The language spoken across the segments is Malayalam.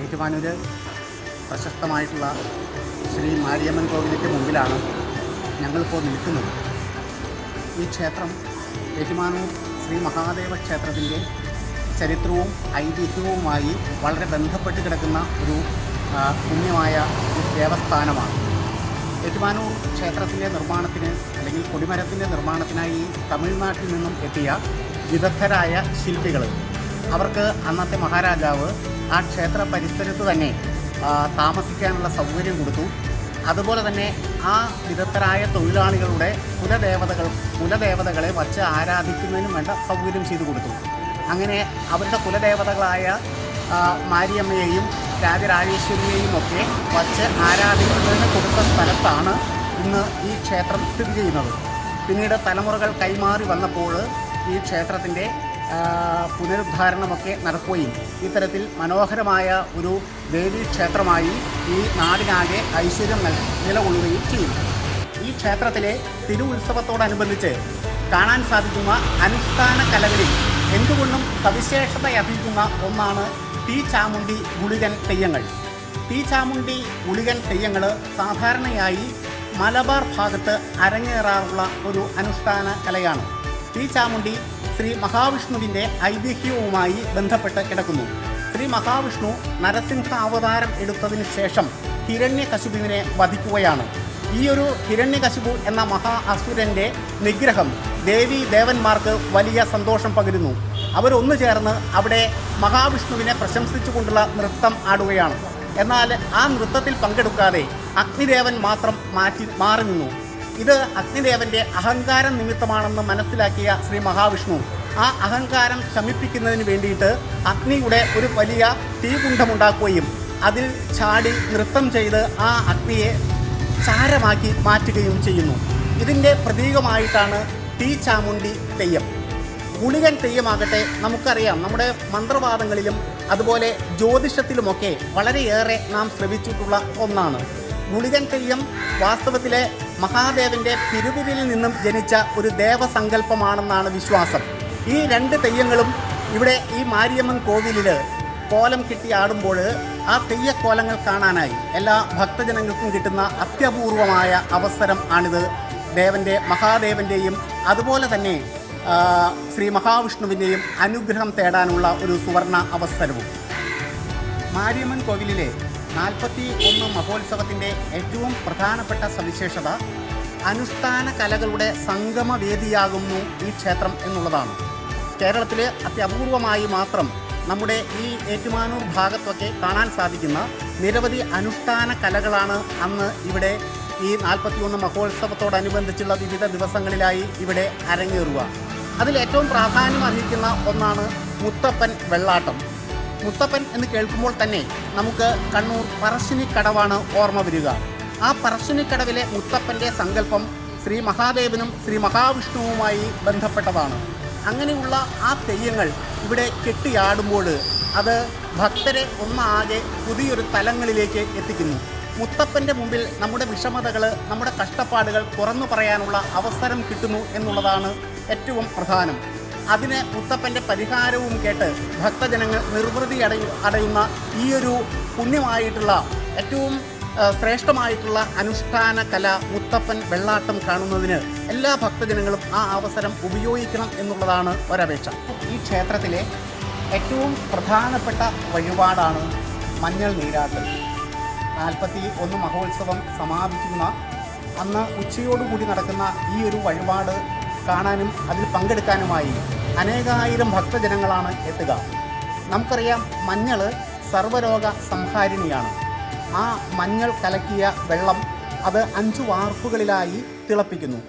ഏറ്റുമാനൂർ പ്രശസ്തമായിട്ടുള്ള ശ്രീ മാരിയമ്മൻ കോവിലിൻ്റെ മുമ്പിലാണ് ഞങ്ങളിപ്പോൾ നിൽക്കുന്നത്. ഈ ക്ഷേത്രം ഏറ്റുമാനൂർ ശ്രീ മഹാദേവ ക്ഷേത്രത്തിൻ്റെ ചരിത്രവും ഐതിഹ്യവുമായി വളരെ ബന്ധപ്പെട്ട് കിടക്കുന്ന ഒരു പുണ്യമായ ഒരു ദേവസ്ഥാനമാണ്. ഏറ്റുമാനൂർ ക്ഷേത്രത്തിൻ്റെ നിർമ്മാണത്തിന് അല്ലെങ്കിൽ കൊടിമരത്തിൻ്റെ നിർമ്മാണത്തിനായി തമിഴ്നാട്ടിൽ നിന്നും എത്തിയ വിദഗ്ധരായ ശില്പികൾ, അവർക്ക് അന്നത്തെ മഹാരാജാവ് ആ ക്ഷേത്ര പരിസരത്ത് തന്നെ താമസിക്കാനുള്ള സൗകര്യം കൊടുത്തു. അതുപോലെ തന്നെ ആ വിദഗ്ധരായ തൊഴിലാളികളുടെ കുലദേവതകളെ വച്ച് ആരാധിക്കുന്നതിനും വേണ്ട സൗകര്യം ചെയ്തു കൊടുത്തു. അങ്ങനെ അവരുടെ കുലദേവതകളായ മാരിയമ്മയെയും രാജരാജേശ്വരിയെയും ഒക്കെ വച്ച് ആരാധിക്കുന്നതിന് കൊടുത്ത സ്ഥലത്താണ് ഇന്ന് ഈ ക്ഷേത്രം സ്ഥിതി ചെയ്യുന്നത്. പിന്നീട് തലമുറകൾ കൈമാറി വന്നപ്പോൾ ഈ ക്ഷേത്രത്തിൻ്റെ പുനരുദ്ധാരണമൊക്കെ നടക്കുകയും ഇത്തരത്തിൽ മനോഹരമായ ഒരു ദേവീക്ഷേത്രമായി ഈ നാടിനാകെ ഐശ്വര്യം നിലകൊള്ളുകയും ചെയ്യും. ഈ ക്ഷേത്രത്തിലെ തിരുവുത്സവത്തോടനുബന്ധിച്ച് കാണാൻ സാധിക്കുന്ന അനുഷ്ഠാന കലകളിൽ എന്തുകൊണ്ടും സവിശേഷതയർഹിക്കുന്ന ഒന്നാണ് തീച്ചാമുണ്ടി ഗുളികൻ തെയ്യങ്ങൾ. തീച്ചാമുണ്ടി ഗുളികൻ തെയ്യങ്ങൾ സാധാരണയായി മലബാർ ഭാഗത്ത് അരങ്ങേറാറുള്ള ഒരു അനുഷ്ഠാന കലയാണ്. തീച്ചാമുണ്ടി ശ്രീ മഹാവിഷ്ണുവിൻ്റെ ഐതിഹ്യവുമായി ബന്ധപ്പെട്ട് കിടക്കുന്നു. ശ്രീ മഹാവിഷ്ണു നരസിംഹ അവതാരം എടുത്തതിന് ശേഷം ഹിരണ്യകശിപുവിനെ വധിക്കുകയാണ്. ഈ ഒരു ഹിരണ്യകശിപു എന്ന മഹാ അസുരൻ്റെ നിഗ്രഹം ദേവന്മാർക്ക് വലിയ സന്തോഷം പകരുന്നു. അവരൊന്നു ചേർന്ന് അവിടെ മഹാവിഷ്ണുവിനെ പ്രശംസിച്ചുകൊണ്ടുള്ള നൃത്തം ആടുകയാണ്. എന്നാൽ ആ നൃത്തത്തിൽ പങ്കെടുക്കാതെ അഗ്നിദേവൻ മാത്രം മാറി നിന്നു. ഇത് അഗ്നിദേവൻ്റെ അഹങ്കാരം നിമിത്തമാണെന്ന് മനസ്സിലാക്കിയ ശ്രീ മഹാവിഷ്ണു ആ അഹങ്കാരം ശമിപ്പിക്കുന്നതിന് വേണ്ടിയിട്ട് അഗ്നിയുടെ ഒരു വലിയ തീകുണ്ഡമുണ്ടാക്കുകയും അതിൽ ചാടി നൃത്തം ചെയ്ത് ആ അഗ്നിയെ ചാരമാക്കി മാറ്റുകയും ചെയ്യുന്നു. ഇതിൻ്റെ പ്രതീകമായിട്ടാണ് തീച്ചാമുണ്ടി തെയ്യം. ഗുളികൻ തെയ്യമാകട്ടെ, നമുക്കറിയാം, നമ്മുടെ മന്ത്രവാദങ്ങളിലും അതുപോലെ ജ്യോതിഷത്തിലുമൊക്കെ വളരെയേറെ നാം ശ്രവിച്ചിട്ടുള്ള ഒന്നാണ്. ഗുളികൻ തെയ്യം വാസ്തവത്തിലെ മഹാദേവൻ്റെ തിരുവിരിൽ നിന്നും ജനിച്ച ഒരു ദേവസങ്കല്പമാണെന്നാണ് വിശ്വാസം. ഈ രണ്ട് തെയ്യങ്ങളും ഇവിടെ ഈ മാരിയമ്മൻ കോവിലിൽ കോലം കെട്ടി ആടുമ്പോൾ ആ തെയ്യക്കോലങ്ങൾ കാണാനായി എല്ലാ ഭക്തജനങ്ങൾക്കും കിട്ടുന്ന അത്യപൂർവമായ അവസരം ആണിത്. മഹാദേവൻ്റെയും അതുപോലെ തന്നെ ശ്രീ മഹാവിഷ്ണുവിൻ്റെയും അനുഗ്രഹം തേടാനുള്ള ഒരു സുവർണ അവസരവും. മാരിയമ്മൻ കോവിലിലെ 41 മഹോത്സവത്തിൻ്റെ ഏറ്റവും പ്രധാനപ്പെട്ട സവിശേഷത അനുഷ്ഠാന കലകളുടെ സംഗമവേദിയാകുന്നു ഈ ക്ഷേത്രം എന്നുള്ളതാണ്. കേരളത്തിൽ അത്യപൂർവമായി മാത്രം നമ്മുടെ ഈ ഏറ്റുമാനൂർ ഭാഗത്തൊക്കെ കാണാൻ സാധിക്കുന്ന നിരവധി അനുഷ്ഠാന കലകളാണ് അന്ന് ഇവിടെ ഈ 41 മഹോത്സവത്തോടനുബന്ധിച്ചുള്ള വിവിധ ദിവസങ്ങളിലായി ഇവിടെ അരങ്ങേറുക. അതിലേറ്റവും പ്രാധാന്യം അർഹിക്കുന്ന ഒന്നാണ് മുത്തപ്പൻ വെള്ളാട്ടം. മുത്തപ്പൻ എന്ന് കേൾക്കുമ്പോൾ തന്നെ നമുക്ക് കണ്ണൂർ പറശ്ശിനിക്കടവാണ് ഓർമ്മ വരിക. ആ പറശ്ശിനിക്കടവിലെ മുത്തപ്പൻ്റെ സങ്കല്പം ശ്രീ മഹാദേവനും ശ്രീ മഹാവിഷ്ണുവുമായി ബന്ധപ്പെട്ടതാണ്. അങ്ങനെയുള്ള ആ തെയ്യങ്ങൾ ഇവിടെ കെട്ടിയാടുമ്പോൾ അത് ഭക്തരെ ഒന്നാകെ പുതിയൊരു തലങ്ങളിലേക്ക് എത്തിക്കുന്നു. മുത്തപ്പൻ്റെ മുമ്പിൽ നമ്മുടെ വിഷമതകൾ, നമ്മുടെ കഷ്ടപ്പാടുകൾ തുറന്നു പറയാനുള്ള അവസരം കിട്ടുന്നു എന്നുള്ളതാണ് ഏറ്റവും പ്രധാനം. അതിന് മുത്തപ്പൻ്റെ പരിഹാരവും കേട്ട് ഭക്തജനങ്ങൾ നിർവൃതി അടയുന്ന ഈയൊരു പുണ്യമായിട്ടുള്ള ഏറ്റവും ശ്രേഷ്ഠമായിട്ടുള്ള അനുഷ്ഠാന കല മുത്തപ്പൻ വെള്ളാട്ടം കാണുന്നതിന് എല്ലാ ഭക്തജനങ്ങളും ആ അവസരം ഉപയോഗിക്കണം എന്നുള്ളതാണ് ഒരപേക്ഷ. ഈ ക്ഷേത്രത്തിലെ ഏറ്റവും പ്രധാനപ്പെട്ട വഴിപാടാണ് മഞ്ഞൾ നീരാട്ടൽ. 41 മഹോത്സവം സമാപിക്കുന്ന അന്ന് ഉച്ചയോടുകൂടി നടക്കുന്ന ഈ ഒരു വഴിപാട് കാണാനും അതിൽ പങ്കെടുക്കാനുമായി അനേകായിരം ഭക്തജനങ്ങളാണ് എത്തുക. നമുക്കറിയാം, മഞ്ഞൾ സർവ്വരോഗ സംഹാരിണിയാണ്. ആ മഞ്ഞൾ കലക്കിയ വെള്ളം അത് 5 വാർപ്പുകളിലായി തിളപ്പിക്കുന്നു.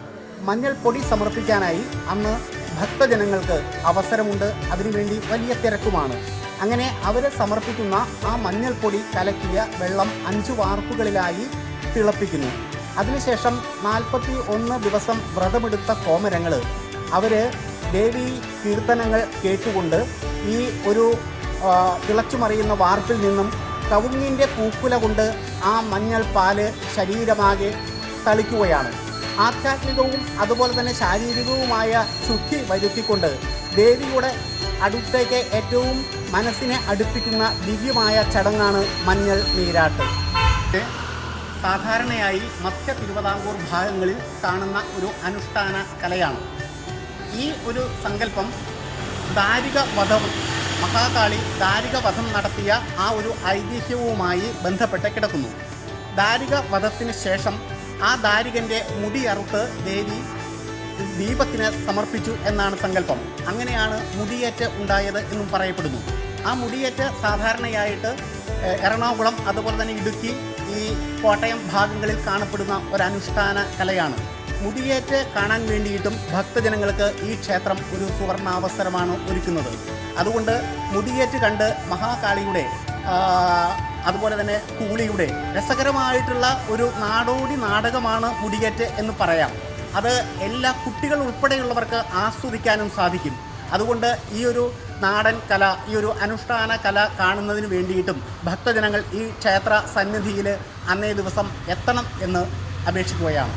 മഞ്ഞൾ പൊടി സമർപ്പിക്കാനായി അന്ന് ഭക്തജനങ്ങൾക്ക് അവസരമുണ്ട്. അതിനുവേണ്ടി വലിയ തിരക്കുമാണ്. അങ്ങനെ അവർ സമർപ്പിക്കുന്ന ആ മഞ്ഞൾപ്പൊടി കലക്കിയ വെള്ളം 5 വാർപ്പുകളിലായി തിളപ്പിക്കുന്നു. അതിനുശേഷം 41 ദിവസം വ്രതമെടുത്ത കോമരങ്ങൾ അവർ ദേവീ കീർത്തനങ്ങൾ കേട്ടുകൊണ്ട് ഈ ഒരു തിളച്ചുമറിയുന്ന വാർപ്പിൽ നിന്നും കവുങ്ങിൻ്റെ പൂക്കുല കൊണ്ട് ആ മഞ്ഞൾ പാല് ശരീരമാകെ തളിക്കുകയാണ്. ആധ്യാത്മികവും അതുപോലെ തന്നെ ശാരീരികവുമായ ശുദ്ധി വരുത്തിക്കൊണ്ട് ദേവിയുടെ അടുത്തേക്ക് ഏറ്റവും മനസ്സിനെ അടുപ്പിക്കുന്ന ദിവ്യമായ ചടങ്ങാണ് മഞ്ഞൾ നീരാട്ട്. സാധാരണയായി മധ്യ തിരുവിതാംകൂർ ഭാഗങ്ങളിൽ കാണുന്ന ഒരു അനുഷ്ഠാന കലയാണ്. ഈ ഒരു സങ്കല്പം ദാരിക വധം, മഹാകാളി ദാരിക വധം നടത്തിയ ആ ഒരു ഐതിഹ്യവുമായി ബന്ധപ്പെട്ട് കിടക്കുന്നു. ദാരിക വധത്തിന് ശേഷം ആ ദാരികൻ്റെ മുടി അറുത്ത് ദേവി ദീപത്തിന് സമർപ്പിച്ചു എന്നാണ് സങ്കല്പം. അങ്ങനെയാണ് മുടിയേറ്റ് ഉണ്ടായത് എന്നും പറയപ്പെടുന്നു. ആ മുടിയേറ്റ് സാധാരണയായിട്ട് എറണാകുളം, അതുപോലെ തന്നെ ഇടുക്കി, ഈ കോട്ടയം ഭാഗങ്ങളിൽ കാണപ്പെടുന്ന ഒരനുഷ്ഠാന കലയാണ്. മുടിയേറ്റ് കാണാൻ വേണ്ടിയിട്ടും ഭക്തജനങ്ങൾക്ക് ഈ ക്ഷേത്രം ഒരു സുവർണാവസരമാണ് ഒരുക്കുന്നത്. അതുകൊണ്ട് മുടിയേറ്റ് കണ്ട് മഹാകാളിയുടെ അതുപോലെ തന്നെ കൂളിയുടെ രസകരമായിട്ടുള്ള ഒരു നാടോടി നാടകമാണ് മുടിയേറ്റ് എന്ന് പറയാം. അത് എല്ലാ കുട്ടികൾ ഉൾപ്പെടെയുള്ളവർക്ക് ആസ്വദിക്കാനും സാധിക്കും. അതുകൊണ്ട് ഈ ഒരു നാടൻ കല, ഈ ഒരു അനുഷ്ഠാന കല കാണുന്നതിന് വേണ്ടിയിട്ടും ഭക്തജനങ്ങൾ ഈ ക്ഷേത്ര സന്നിധിയിൽ അന്നേ ദിവസം എത്തണം എന്ന് അപേക്ഷിക്കുകയാണ്.